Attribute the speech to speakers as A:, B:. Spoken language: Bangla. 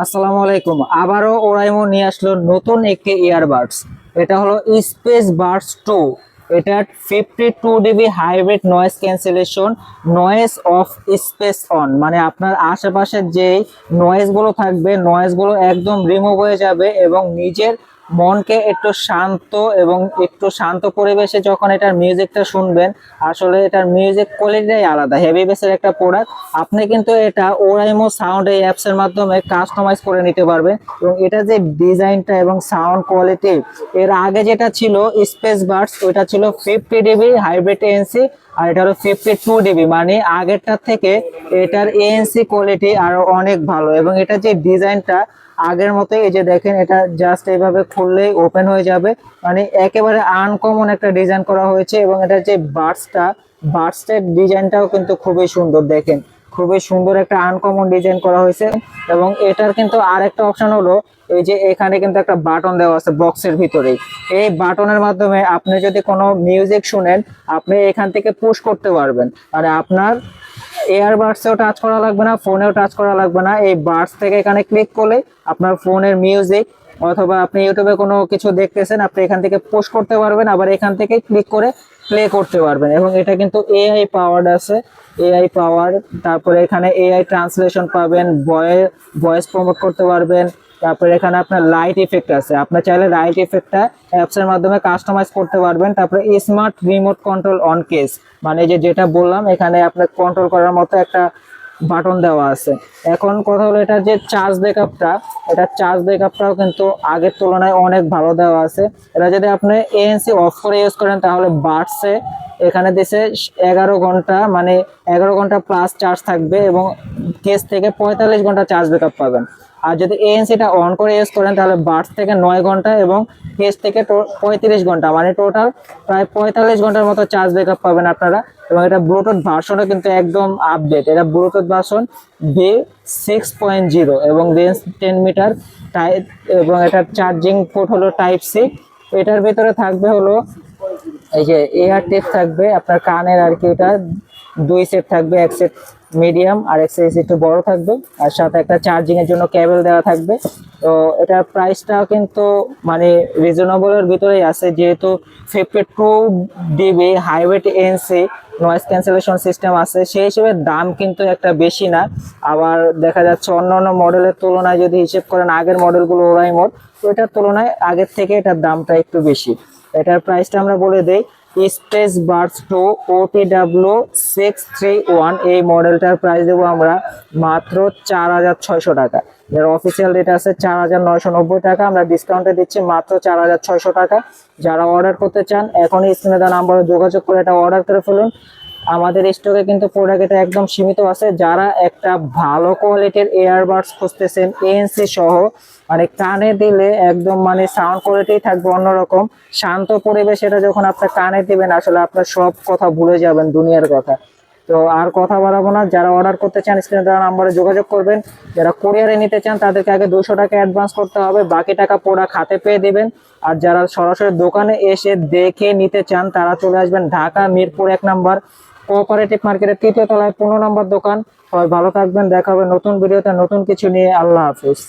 A: আসসালামু আলাইকুম। আবারও ওরাইমো নিয়ে আসলো নতুন একটি ইয়ারবাডস। এটা হলো স্পেস বাডস 2। এটা 52 DB hybrid noise cancellation, noise of speech on, মানে আপনার আশেপাশের যে নয়েজগুলো থাকবে নয়েজগুলো একদম রিমুভ হয়ে যাবে এবং নিজের মনকে একটু শান্ত এবং একটু শান্ত পরিবেশে যখন এটার মিউজিকটা শুনবেন, আসলে এটার মিউজিক কোয়ালিটিটাই আলাদা। হেভি বেসের একটা প্রোডাক্ট। আপনি কিন্তু এটা ওরাইমো সাউন্ড এই অ্যাপস এর মাধ্যমে কাস্টমাইজ করে নিতে পারবেন এবং এটা যে ডিজাইনটা এবং সাউন্ড কোয়ালিটি, এর আগে যেটা ছিল স্পেস বাডস, ওইটা ছিল 50 ডিবি হাইব্রিড এএনসি, আর এটা হলো 52 ডিবি, মানে আগেরটার থেকে এটার এএনসি কোয়ালিটি আরো অনেক ভালো। এবং এটা যে ডিজাইনটা আগের মতো, এই যে দেখেন, এটা জাস্ট এইভাবে খুললেই ওপেন হয়ে যাবে, মানে একেবারে আনকমন একটা ডিজাইন করা হয়েছে। এবং এটা যে বাডসের ডিজাইনটাও কিন্তু খুবই সুন্দর, দেখেন খুবই সুন্দর একটা আনকমন ডিজাইন করা হয়েছে। এবং এটার কিন্তু আরেকটা অপশন হলো, এই যে এখানে কিন্তু একটা বাটন দেওয়া আছে বক্সের ভিতরেই। এই বাটনের মাধ্যমে আপনি যদি কোনো মিউজিক শুনেন, আপনি এখান থেকে পুশ করতে পারবেন, মানে আপনার এয়ারবাডসেও টাচ করা লাগবে না, ফোনেও টাচ করা লাগবে না। এই বাডস থেকে এখানে ক্লিক করলে আপনার ফোনের মিউজিক অথবা আপনি ইউটিউবে কোনো কিছু দেখতেছেন, আপনি এখান থেকে পুশ করতে পারবেন, আবার এখান থেকে ক্লিক করে প্লে করতে পারবেন। এবং এটা কিন্তু এআই পাওয়ার্ড আছে, এআই পাওয়ার। তারপরে এখানে এআই ট্রান্সলেশন পাবেন, ভয়েস প্রমোট করতে পারবেন। তারপরে এখানে আপনার লাইট ইফেক্ট আছে, আপনার চাইলে লাইট ইফেক্টটা অ্যাপস এর মাধ্যমে কাস্টমাইজ করতে পারবেন। তারপরে smart remote control on case, মানে যেটা বললাম, এখানে আপনার কন্ট্রোল করার মতো একটা বাটন দেওয়া আছে। এখন কথা হলো, এটা যে চার্জ ব্যাকআপটা, এটা চার্জ ব্যাকআপটাও কিন্তু আগের তুলনায় অনেক ভালো দেওয়া আছে। এটা যদি আপনি এএনসি অফ করে ইউজ করেন, তাহলে বাডসে এখানে দিছে 11 ঘন্টা, মানে 11 ঘন্টা প্লাস চার্জ থাকবে এবং কেস থেকে 45 ঘন্টা চার্জ ব্যাকআপ পাবেন। আর যদি এএনসিটা অন করে ইউজ করেন, তাহলে বাডস থেকে 9 ঘন্টা এবং কেস থেকে 35 ঘন্টা, মানে টোটাল প্রায় 45 ঘন্টার মতো চার্জ ব্যাকআপ পাবেন আপনারা। এবং এটা ব্লুটুথ ভার্সনও কিন্তু একদম আপডেট, এটা ব্লুটুথ ভার্সন V6.0 এবং রেঞ্জ 10 মিটার টাইপ। এবং এটার চার্জিং পোর্ট হলো টাইপ সি। এটার ভিতরে থাকবে হলো এই যে এয়ার টিপ থাকবে আপনার কানের আর কি, এটা 2 সেট থাকবে, এক সেট মিডিয়াম আর এক সেট একটু বড় থাকবে, আর সাথে একটা চার্জিং এর জন্য কেবল দেওয়া থাকবে। তো এটার প্রাইসটাও কিন্তু মানে রিজনেবলের ভিতরেই আছে, যেহেতু 52 DB hybrid ANC noise cancellation system আছে, সেই হিসেবে দাম কিন্তু একটা বেশি না। আবার দেখা যাচ্ছে অন্যান্য মডেলের তুলনায় যদি হিসেব করেন, আগের মডেলগুলো ওরাইমোর, তো এটার তুলনায় আগের থেকে এটার দামটা একটু বেশি। এটার প্রাইসটা আমরা বলে দেই, স্পেস বাডস 2 OTW631, এই মডেলটার প্রাইস দেবো আমরা মাত্র 4600 টাকা। এর অফিসিয়াল রেট আছে 4990 টাকা, আমরা ডিসকাউন্টে দিচ্ছি মাত্র 4600 টাকা। যারা অর্ডার করতে চান, এখনই স্ক্রিনে দেওয়া নাম্বারে যোগাযোগ করে এটা অর্ডার করে ফেলুন। আমাদের স্টকে কিন্তু প্রোডাক্ট এটা একদম সীমিত আছে। যারা একটা ভালো কোয়ালিটির এয়ারবাডস খুঁজতেছেন এএনসি সহ, মানে কানে দিলে একদম মানে সাউন্ড কোয়ালিটি থাকবে অন্যরকম, শান্ত পরিবেশ, এটা যখন আপনার কানে দিবেন, আসলে আপনার সব কথা ভুলে যাবেন, দুনিয়ার কথা। তো আর কথা বাড়াবো না, যারা অর্ডার করতে চান স্ক্রিনে দেওয়া নাম্বারে যোগাযোগ করবেন। যারা কুরিয়ারে নিতে চান, তাদেরকে আগে 200 টাকা অ্যাডভান্স করতে হবে, বাকি টাকা প্রোডাক্ট হাতে পেয়ে দিবেন। আর যারা সরাসরি দোকানে এসে দেখে নিতে চান, তারা চলে আসবেন ঢাকা মিরপুর 1 নম্বর কোঅপারেটিভ মার্কেটের 3য় তলায় 15 নম্বর দোকান। সবাই ভালো থাকবেন, দেখা হবে নতুন ভিডিওতে নতুন কিছু নিয়ে। আল্লাহ হাফিজ।